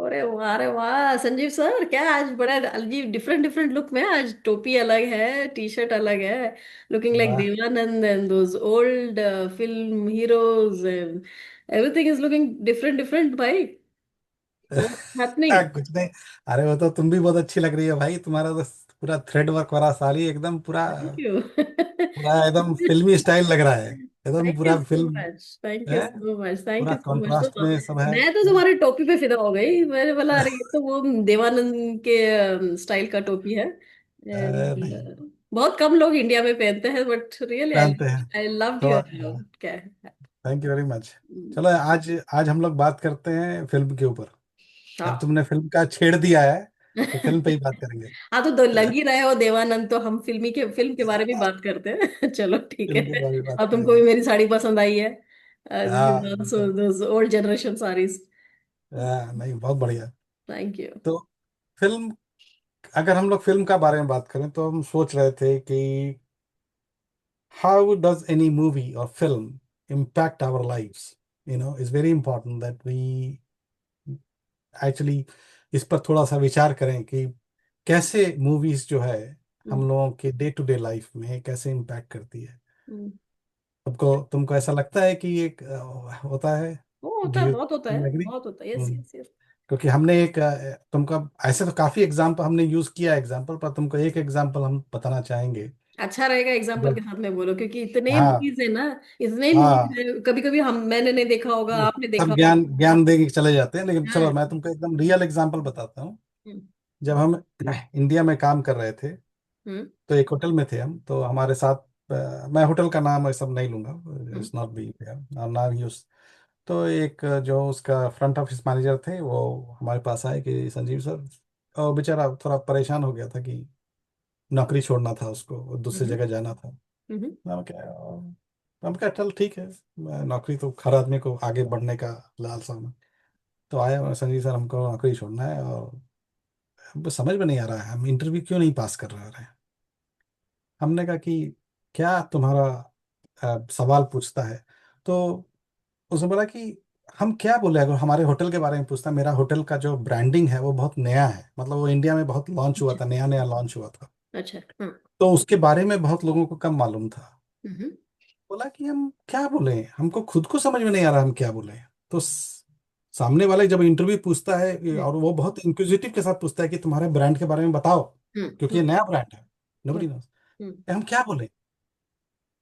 अरे वाह संजीव सर, क्या आज बड़ा अजीब डिफरेंट डिफरेंट लुक में, आज टोपी अलग है, टी शर्ट अलग है। लुकिंग लाइक वाह। Devanand and those old film heroes and everything is looking different different भाई। What's happening? कुछ नहीं। अरे वो तो तुम भी बहुत अच्छी लग रही है भाई, तुम्हारा तो पूरा थ्रेड वर्क वाला साड़ी एकदम पूरा थैंक यू। पूरा एकदम फिल्मी स्टाइल लग रहा है, एकदम थैंक यू पूरा so film much, thank you है। सो मच, थैंक पूरा यू सो मच। कंट्रास्ट तो में सब है। मैं तो तुम्हारी टोपी पे फिदा हो गई, मैंने बोला अरे ये तो वो देवानंद के स्टाइल का टोपी है। नहीं, एंड बहुत कम लोग इंडिया में पहनते हैं, बट रियली आई पहनते हैं आई लव्ड तो। योर क्या है। Thank you very much. चलो आज आज हम लोग बात करते हैं फिल्म के ऊपर। जब हाँ। तुमने फिल्म का छेड़ दिया है तो फिल्म पे ही बात करेंगे। हाँ, तो लग ही रहे हो देवानंद, तो हम फिल्म के बारे में बात करते हैं। चलो ठीक फिल्म के है। बारे में बात अब तुमको भी करेंगे। मेरी साड़ी पसंद आई है, हाँ बिल्कुल। Old generation saris. नहीं, बहुत बढ़िया। Thank you. तो फिल्म, अगर हम लोग फिल्म का बारे में बात करें तो हम सोच रहे थे कि हाउ डज एनी मूवी और film impact our lives. It's very important that we actually इस पर थोड़ा सा विचार करें कि कैसे मूवीज जो है हम लोगों के डे टू डे लाइफ में कैसे इम्पैक्ट करती है। तुमको ऐसा लगता है कि एक होता है? वो होता डू है, यू बहुत होता है, एग्री? बहुत होता है, यस यस यस। क्योंकि हमने एक तुमको ऐसे तो काफी एग्जाम्पल हमने यूज किया एग्जाम्पल, पर तुमको एक एग्जाम्पल हम बताना चाहेंगे। अच्छा रहेगा एग्जाम्पल के जब साथ में बोलो, क्योंकि इतने हाँ मूवीज है ना, इतने मूवीज हाँ, है, कभी कभी हम मैंने नहीं देखा होगा, वो आपने देखा सब होगा। ज्ञान ज्ञान दे के चले जाते हैं, लेकिन चलो हाँ। मैं तुमको एकदम रियल एग्जाम्पल बताता हूँ। हम्म। जब हम इंडिया में काम कर रहे थे हम्म। तो एक होटल में थे हम, तो हमारे साथ मैं होटल का नाम ये सब नहीं लूंगा, हम्म। इट्स नॉट बी नाम यूज। तो एक जो उसका फ्रंट ऑफिस मैनेजर थे वो हमारे पास आए कि संजीव सर, और बेचारा थोड़ा परेशान हो गया था कि नौकरी छोड़ना था उसको और दूसरी हम्म। जगह जाना था। हम्म। हम क्या, चल ठीक है, नौकरी तो हर आदमी को आगे बढ़ने का लालसा में। तो आया संजीव सर, हमको नौकरी छोड़ना है और हमको समझ में नहीं आ रहा है हम इंटरव्यू क्यों नहीं पास कर रहे हैं। हमने कहा कि क्या तुम्हारा सवाल पूछता है? तो उसने बोला कि हम क्या बोले, अगर हमारे होटल के बारे में पूछता, मेरा होटल का जो ब्रांडिंग है वो बहुत नया है, मतलब वो इंडिया में बहुत लॉन्च हुआ अच्छा। था, नया नया लॉन्च हुआ था। अच्छा। हाँ। तो उसके बारे में बहुत लोगों को कम मालूम था। हम्म। बोला कि हम क्या बोले, हमको खुद को समझ में नहीं आ रहा हम क्या बोले। तो सामने वाले जब इंटरव्यू पूछता है हम्म। और वो बहुत इंक्विजिटिव के साथ पूछता है कि तुम्हारे ब्रांड के बारे में बताओ, हम्म। क्योंकि ये हम्म। नया ब्रांड है, हम्म। नोबडी नोस, हम्म। हम क्या बोले,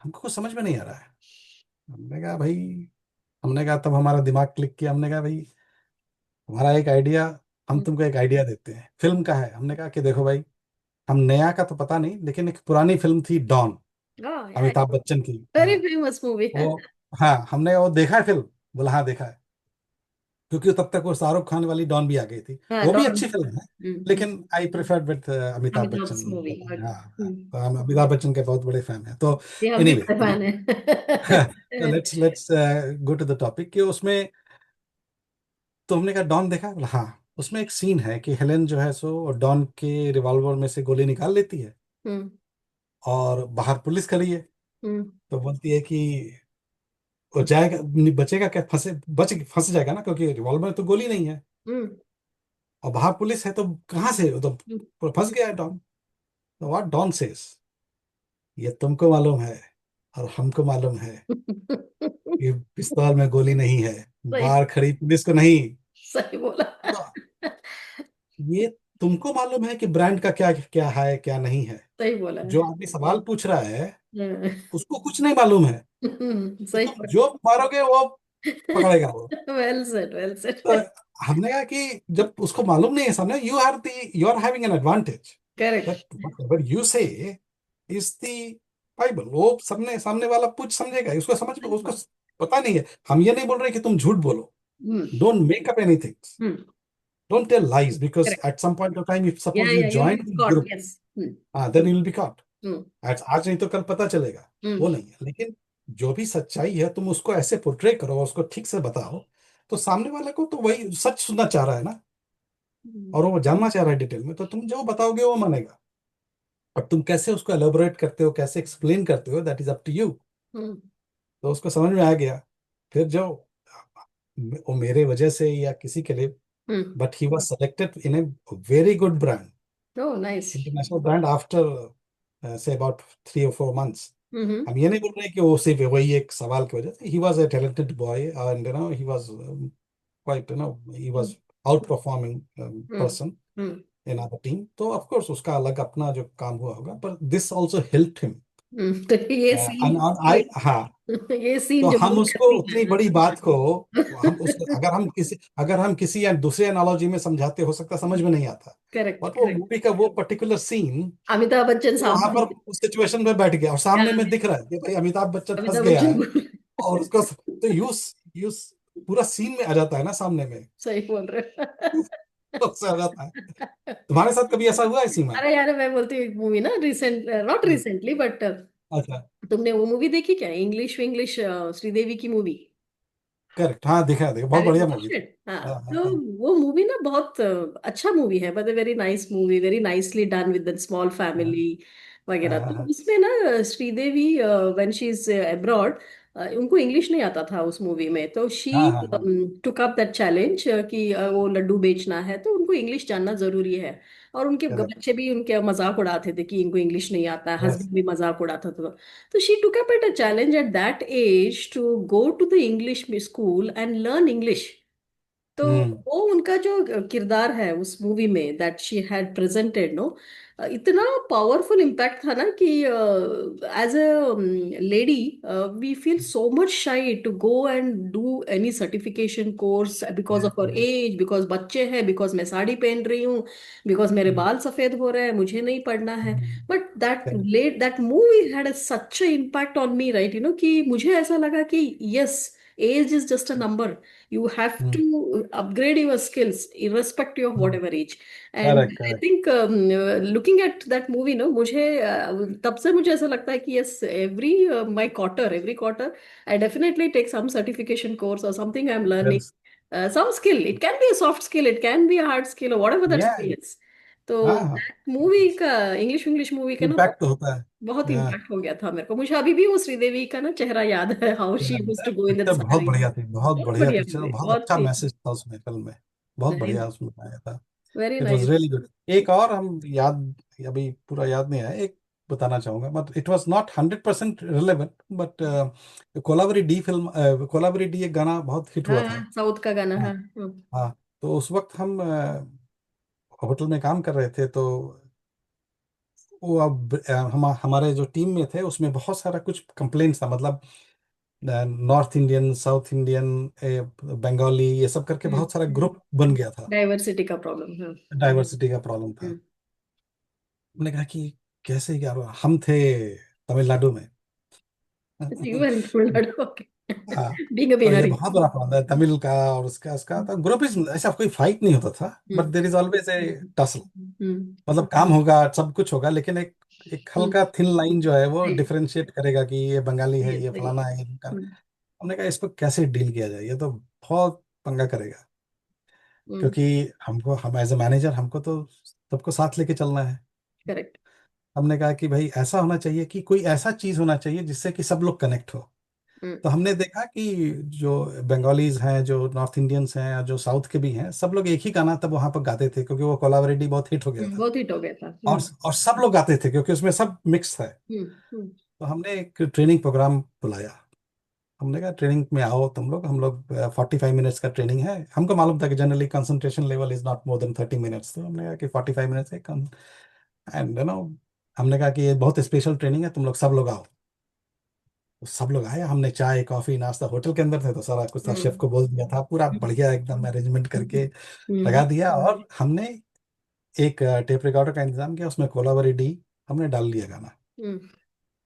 हमको कुछ समझ में नहीं आ रहा है। हमने कहा भाई, हमने कहा तब हमारा दिमाग क्लिक किया, हमने कहा भाई हमारा एक आइडिया, हम हम्म। तुमको एक आइडिया देते हैं, फिल्म का है। हमने कहा कि देखो भाई, हम नया का तो पता नहीं, लेकिन एक पुरानी फिल्म थी डॉन, ओह या, अमिताभ बच्चन की। वेरी हाँ फेमस मूवी है। वो, हाँ हमने वो देखा है फिल्म। बोला हाँ देखा है, क्योंकि तब तक वो शाहरुख खान वाली डॉन भी आ गई थी, हाँ, वो भी डॉन। अच्छी फिल्म है। लेकिन I prefer with Amitabh Amitabh Bachchan. Movie. हाँ हाँ, तो हम अमिताभ बच्चन के बहुत बड़े फैन हैं तो। ये हम भी एनीवे बड़े फैन तो है। Let's go to the topic कि उसमें, तो हमने कहा डॉन देखा? बोला हाँ। उसमें एक सीन है कि हेलेन जो है सो डॉन के रिवॉल्वर में से गोली निकाल लेती है हम्म। और बाहर पुलिस खड़ी है। हम्म। तो बोलती है कि वो जाएगा नहीं, बचेगा क्या, फंस जाएगा ना, क्योंकि रिवॉल्वर में तो गोली नहीं है हम्म। और बाहर पुलिस है, तो कहाँ से, वो तो फंस गया है डॉन। तो व्हाट डॉन सेज, ये तुमको मालूम है और हमको मालूम है कि पिस्तौल में गोली नहीं है, सही। बाहर खड़ी पुलिस को नहीं। सही बोला। तो ये तुमको मालूम है कि ब्रांड का क्या क्या है क्या नहीं है। सही बोला जो है। आदमी सवाल पूछ रहा है हाँ। उसको कुछ नहीं मालूम है, तो सही तुम बोला। जो मारोगे वो पकड़ेगा वो। वेल सेट, वेल तो सेट। हमने कहा कि जब उसको मालूम नहीं है सामने, you are having an advantage, that correct. Whatever you say is the Bible. वो सामने सामने वाला कुछ समझेगा, उसको समझ में, उसको पता नहीं है। हम ये नहीं बोल रहे कि तुम झूठ बोलो, hmm. Don't make up anything, hmm. Don't tell lies, because correct. At some point of time if या सपोज यू या, you'll be join caught, group, yes. हाँ then you will be caught. Hmm. आज नहीं तो कल पता चलेगा। वो हम्म। नहीं है, लेकिन जो भी सच्चाई है तुम उसको ऐसे पोर्ट्रे करो, उसको ठीक से बताओ, तो सामने वाले को तो वही सच सुनना चाह रहा है ना, और वो जानना चाह रहा है डिटेल में, तो तुम जो बताओगे वो मानेगा। और तुम कैसे उसको एलोबोरेट करते हो, कैसे एक्सप्लेन करते हो, that is up to you. Hmm. तो उसको समझ में आ गया। फिर जो वो मेरे वजह से या किसी के लिए Hmm. but he was selected in a very good brand, Oh, nice. international brand, after say about 3 or 4 months. Mm-hmm. हम ये नहीं बोल रहे कि वो सिर्फ वही एक सवाल की वजह से, he was a talented boy and he was quite he was outperforming Hmm. person Hmm. in our team. तो of course उसका अलग अपना जो काम हुआ होगा, पर this also helped him. तो ये and, सीन, and ये I हाँ, ये तो सीन जो हम मूवी उसको करती उतनी बड़ी बात को, हम उसको अगर हम किसी या दूसरे एनालॉजी में समझाते, हो सकता समझ में नहीं आता, करेक्ट, बट वो करेक्ट। मूवी का वो पर्टिकुलर सीन, अमिताभ बच्चन वो वहां सामने। पर उस सिचुएशन में बैठ गया और सामने में हाँ, दिख रहा है कि भाई अमिताभ बच्चन फंस अमिताभ गया बच्चन है, और उसको तो यूज पूरा सीन में आ जाता है ना सामने में, सही बोल रहे हो। तो उससे आ जाता है। तुम्हारे साथ कभी ऐसा हुआ है सीमा? अरे यार, मैं बोलती हूँ एक मूवी ना, रिसेंट, नॉट रिसेंटली बट, अच्छा। तुमने वो मूवी देखी क्या, इंग्लिश इंग्लिश, श्रीदेवी की मूवी? करेक्ट, हाँ देखा देखा, बहुत Have you बढ़िया मूवी watched थी। it? हाँ, हाँ हाँ तो हाँ वो मूवी ना बहुत अच्छा मूवी है, but very nice movie, very nicely done with the small हाँ फैमिली वगैरह। हाँ तो हाँ उसमें ना Sridevi, when she is abroad, उनको इंग्लिश नहीं आता था उस मूवी में, तो शी हाँ हाँ हाँ। टुक अप दैट चैलेंज कि वो लड्डू बेचना है तो उनको इंग्लिश जानना जरूरी है। और उनके करेक्ट। बच्चे भी उनके मजाक उड़ाते थे कि इनको इंग्लिश नहीं आता है, यस। हस्बैंड भी मजाक उड़ाता था। तो she took up at a challenge at that age to go to the English school and learn English. तो हम्म वो उनका जो किरदार है उस मूवी में, that she had presented no, इतना पावरफुल इम्पैक्ट था ना कि as a lady we feel so much shy to go and do any certification course because of our age, because बच्चे हैं, बिकॉज मैं साड़ी पहन रही हूँ, बिकॉज मेरे बाल सफेद हो रहे हैं, मुझे नहीं पढ़ना है। But that movie had such a impact on me, right, कि मुझे ऐसा लगा कि yes, age is just a number, you have to upgrade your skills irrespective of whatever age. And correct I correct. think looking at that movie, no, मुझे तब से मुझे ऐसा लगता है कि yes, every quarter I definitely take some certification course or something I'm learning, yes. some skill. It can be a soft skill, it can be a hard skill, or whatever that या skill is. तो हाँ हाँ, that movie का, English movie का ना, impact तो होता है। बहुत या इम्पैक्ट हो गया था मेरे को। मुझे अभी भी वो श्रीदेवी का ना चेहरा याद है, how she used to go in that picture बहुत साड़ी। बढ़िया थी, बहुत बहुत बढ़िया बढ़िया पिक्चर, मूवी, बहुत बहुत अच्छा ही मैसेज था उसमें, फिल्म में बहुत वेरी बढ़िया नाइस, उसमें आया था। Very it was nice. Really good. एक और हम याद, अभी पूरा याद नहीं आया, एक बताना चाहूंगा, but it was not 100% relevant, but Kolaveri D film, Kolaveri D एक गाना बहुत हिट हाँ हुआ था। हाँ, साउथ का गाना, हाँ हाँ। हाँ। तो उस वक्त हम होटल में काम कर रहे थे, तो वो अब हमारे जो टीम में थे उसमें बहुत सारा कुछ कंप्लेंट्स था, मतलब north Indian, south Indian, Bengali, ये सब करके बहुत सारा ग्रुप बन गया था। डाइवर्सिटी का प्रॉब्लम, हाँ। डाइवर्सिटी का प्रॉब्लम था। हम्म। हमने कहा कि कैसे क्या हुआ? हम थे तमिलनाडु में। You are in Tamil Nadu, okay. हाँ। बीइंग अ तो ये बिहारी। बहुत बड़ा प्रॉब्लम है तमिल का, और उसका तो ग्रुप इज ऐसा, कोई फाइट नहीं होता था, but hmm. There is always a tussle. Hmm. मतलब काम होगा, सब कुछ होगा, लेकिन एक एक हम्म। हल्का थिन लाइन जो है वो सही, डिफरेंशिएट करेगा कि ये बंगाली सही है, है, ये सही है। फलाना है, ये ढिमकाना। हमने कहा इस पर कैसे डील किया जाए, ये तो बहुत पंगा करेगा, क्योंकि हमको, हम एज ए मैनेजर, हमको तो सबको साथ लेके चलना है। करेक्ट। हमने कहा कि भाई ऐसा होना चाहिए कि कोई ऐसा चीज होना चाहिए जिससे कि सब लोग कनेक्ट हो। तो हमने देखा कि जो बंगालीज हैं, जो नॉर्थ इंडियंस हैं, जो साउथ के भी हैं, सब लोग एक ही गाना तब वहां पर गाते थे, क्योंकि वो कोलावेरिटी बहुत हिट हो गया था। बहुत हिट हो गया था। और और सब लोग गाते थे क्योंकि उसमें सब मिक्स है। हम्म। हम्म। तो हमने एक ट्रेनिंग प्रोग्राम बुलाया। हमने कहा ट्रेनिंग में आओ तुम लोग, हम लोग 45 मिनट्स का ट्रेनिंग है। हमको मालूम था कि generally concentration level is not more than 30 minutes, तो हमने कहा कि 45 मिनट्स है कम। एंड हमने कहा कि ये बहुत स्पेशल ट्रेनिंग है, तुम लोग सब लोग आओ। तो सब लोग आए, हमने चाय कॉफी नाश्ता, होटल के अंदर थे तो सारा कुछ था, शेफ हम्म। को बोल दिया था, पूरा बढ़िया एकदम अरेंजमेंट करके हम्म। लगा दिया। और हमने एक टेप रिकॉर्डर का इंतजाम किया, उसमें कोलावरी डी हमने डाल दिया गाना, हम्म।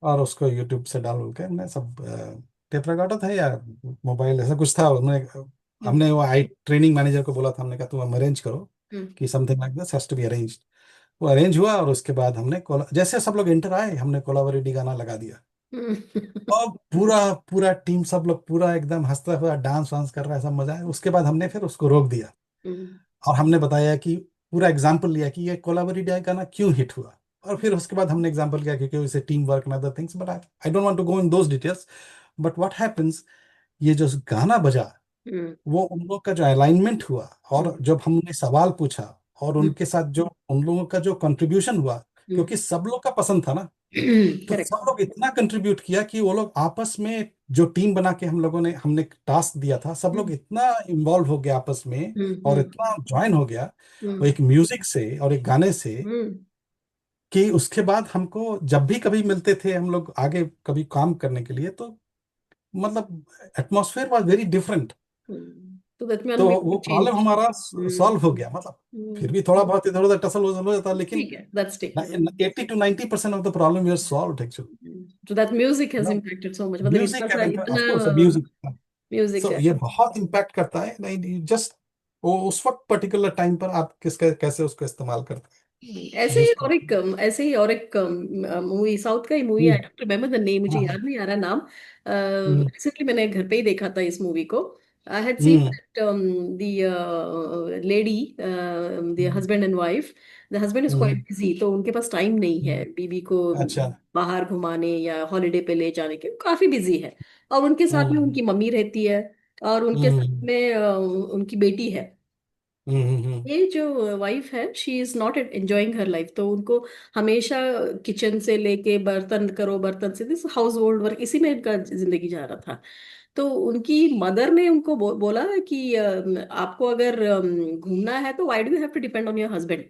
और उसको यूट्यूब से डाल के हमने सब, टेप रिकॉर्डर था या मोबाइल ऐसा कुछ था, उन्होंने, हम्म। हमने वो आई ट्रेनिंग मैनेजर को बोला था, हमने कहा तुम अरेंज करो हम्म। कि something like this has to be arranged. वो अरेंज हुआ, और उसके बाद हमने जैसे सब लोग एंटर आए, हमने कोलावरी डी गाना लगा दिया। हम्म। और पूरा पूरा टीम, सब लोग पूरा एकदम हंसता हुआ डांस वांस कर रहा है, सब मजा है। उसके बाद हमने फिर उसको रोक दिया, हम्म। और हमने बताया कि पूरा एग्जाम्पल लिया कि ये कोलाबरी डे गाना क्यों हिट हुआ। और फिर उसके बाद हमने एग्जाम्पल किया क्योंकि इसे team work and other things, but I don't want to go in those details. But what happens, ये जो गाना बजा, हम्म वो उन लोग का जो अलाइनमेंट हुआ, और हम्म जब हमने सवाल पूछा, और हम्म उनके साथ जो उन लोगों का जो कंट्रीब्यूशन हुआ, क्योंकि सब लोग का पसंद था ना, तो करेक्ट। सब लोग इतना कंट्रीब्यूट किया कि वो लोग आपस में जो टीम बना के हम लोगों ने हमने टास्क दिया था, सब लोग हम्म इतना इन्वॉल्व हो गया आपस में, और हम्म इतना ज्वाइन हो गया वो हम्म एक म्यूजिक से और एक गाने से, हम्म कि उसके बाद हमको जब भी कभी मिलते थे हम लोग आगे कभी काम करने के लिए, तो मतलब एटमॉस्फेयर वाज वेरी डिफरेंट। तो दैट मीन तो वी वो चेंज। प्रॉब्लम हमारा सॉल्व हो गया, मतलब फिर भी थोड़ा बहुत इधर उधर टसल वसल हो जाता, लेकिन ठीक है, that's take. 80 to 90% of the problem is solve actually. तो that music has impacted so much, मतलब इतना म्यूजिक सा ऑफ इतना कोर्स म्यूजिक, म्यूजिक सो है। ये बहुत इम्पैक्ट करता है, नहीं जस्ट वो उस वक्त पर्टिकुलर टाइम पर आप किसके कैसे उसको इस्तेमाल करते हैं, ऐसे ही यूज और करते एक ऐसे ही और एक मूवी, साउथ का ही मूवी, हैं। I don't remember the name, मुझे हाँ याद हाँ। नहीं आ रहा नाम। हम्म रिसेंटली मैंने घर पे ही देखा था इस मूवी को। I had seen hmm that the lady, the hmm husband and wife, the husband is quite hmm, busy, तो उनके पास टाइम नहीं है हम्म, बीवी को अच्छा। बाहर घुमाने या हॉलिडे पे ले जाने के, काफी बिजी है। और उनके साथ में हम्म उनकी मम्मी रहती है, और उनके साथ हम्म में उनकी बेटी है। हम्म ये जो वाइफ है, she is not enjoying her life, तो उनको हमेशा किचन से लेके बर्तन करो, बर्तन से दिस हाउस होल्ड वर्क, इसी में इनका जिंदगी जा रहा था। तो उनकी मदर ने उनको बोला कि आपको अगर घूमना है तो why do you have to depend on your husband.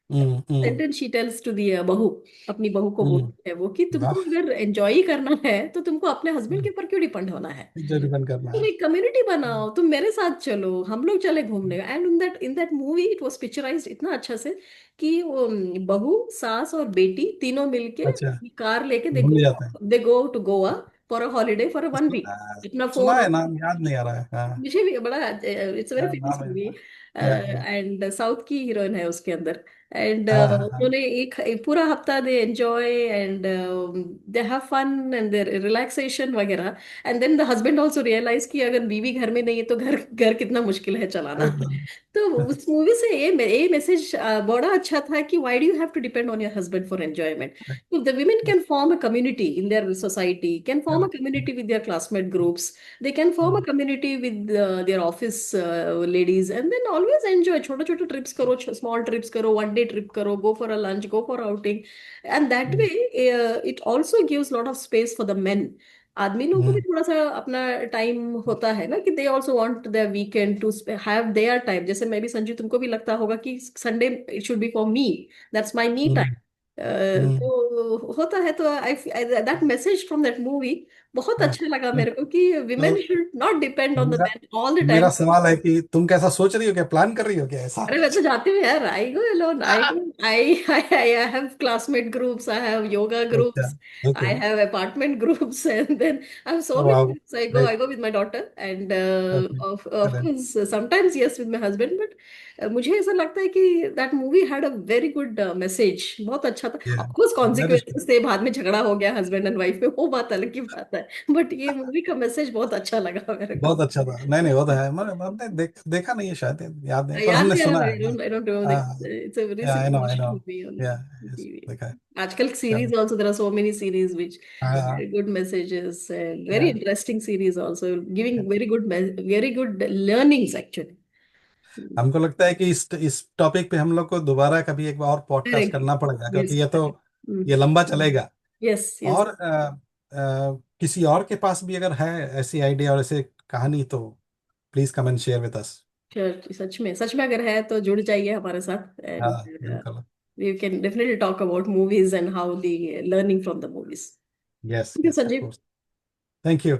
Hmm sentence she tells to the बहू, अपनी बहू को बोलती है वो कि तुमको वाह, अगर एंजॉय ही करना है तो तुमको अपने हस्बैंड के ऊपर क्यों डिपेंड होना है। जो डिपेंड करना तुम है। एक कम्युनिटी बनाओ, तुम मेरे साथ चलो, हम लोग चले घूमने। And in that movie it was picturised इतना अच्छा से कि वो बहू, सास और बेटी तीनों मिलके अच्छा, कार लेके घूमने जाते हैं। They go to Goa for a holiday for a 1 week. अपना सुना फोन, है, नाम याद नहीं आ रहा है। हाँ, मुझे भी बड़ा, इट्स वेरी फेमस नाम है। मूवी। या एंड साउथ की हीरोइन है उसके अंदर। एंड हाँ हाँ हाँ। उन्होंने एक पूरा हफ्ता they enjoy and they have fun and their relaxation वगैरह। And then the husband also realise कि अगर बीवी घर में नहीं है तो घर घर कितना मुश्किल है चलाना। एकदम। तो उस मूवी से ये मैसेज बड़ा अच्छा था कि why do you have to depend on your husband for enjoyment. The women can form a community in their society, can form a community with their classmate groups, they can form a community with their office ladies, and then always enjoy छोटे छोटे trips करो, small trips करो, 1 day trip करो, go for a lunch, go for outing, and that way it also gives lot of space for the men। आदमी लोगों को भी थोड़ा सा अपना टाइम होता है ना, कि they also want their weekend to have their time. जैसे मैं भी, संजू तुमको भी लगता होगा कि Sunday it should be for me, that's my me time. तो होता है, तो I that message from that movie बहुत अच्छा लगा मेरे को कि विमेन तो should not depend on the मेरा मैन ऑल द मेरा टाइम। सवाल है कि तुम कैसा सोच रही हो, क्या प्लान कर रही हो क्या ऐसा? अरे मैं तो जाती हूँ यार, I go alone, I have classmate groups, I have yoga अच्छा, groups, okay. I have apartment groups, and then I have so many वाह, trips. I great. go with my daughter, and okay, of चलें। course sometimes yes with my husband, but मुझे ऐसा लगता है कि that movie had a very good message, बहुत अच्छा था। या Of course that is consequences थे, बाद में झगड़ा हो गया हस्बैंड एंड वाइफ में, वो बात अलग की बात है, बट ये मूवी का मैसेज बहुत अच्छा लगा मेरे को। बहुत अच्छा था। नहीं नहीं, वो तो है, मैंने हमने देखा नहीं है शायद, याद नहीं, पर याद हमने नहीं आ सुना रहा, है। I don't remember हाँ, it's a या I know I recent no. movie on या, यस, TV। देखा है। आजकल चलो। series also, there are so many series which हाँ हाँ। very good messages and very या, interesting series also, giving या। very good learnings actually। हमको लगता है कि इस टॉपिक पे हम लोग को दोबारा कभी एक बार और पॉडकास्ट Correct। करना पड़ेगा, Yes, क्योंकि ये तो correct। ये लंबा चलेगा। Yes, yes। और किसी और के पास भी अगर है ऐसी आइडिया और ऐसे कहानी, तो please come and share with us. Sure, सच में अगर है तो जुड़ जाइए हमारे साथ, हाँ, and बिल्कुल। we can definitely talk about movies and how the learning from the movies। Yes Thank you, yes, of Sanjeev। Course. Thank you.